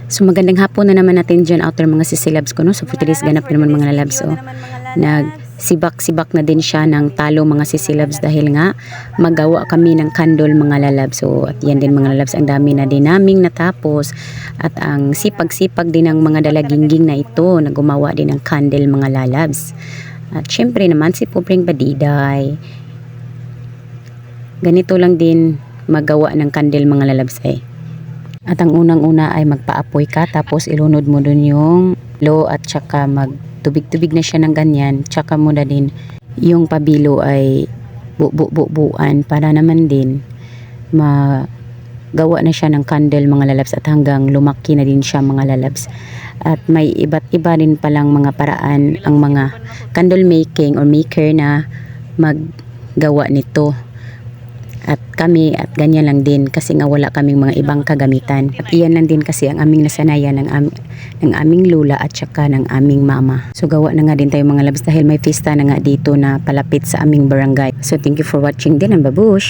So magandang hapon na naman natin dyan out there mga sisilabs ko, no? So for today's ganap na naman mga lalabs, oh. Nagsibak-sibak na din siya ng talo mga sisilabs dahil nga magawa kami ng candle mga lalabs. So at yan din mga lalabs, ang dami na din naming natapos at ang sipag-sipag din ng mga dalagingging na ito na gumawa din ng candle mga lalabs. At syempre naman si Pobreng Badiday. Ganito lang din magawa ng candle mga lalabs eh. At ang unang-una ay magpaapoy ka, tapos ilunod mo dun yung lo at saka magtubig-tubig na siya ng ganyan. Tsaka mo na din yung pabilo ay bubuan para naman din magawa na siya ng candle mga lalabs at hanggang lumaki na din siya mga lalabs. At may iba't iba rin palang mga paraan ang mga candle making or maker na maggawa nito. At kami at ganyan lang din kasi nga wala kaming mga ibang kagamitan. At iyan lang din kasi ang aming nasanayan ng aming lula at saka ng aming mama. So gawa na nga din tayo mga labs dahil may fiesta na nga dito na palapit sa aming barangay. So thank you for watching din ang babush.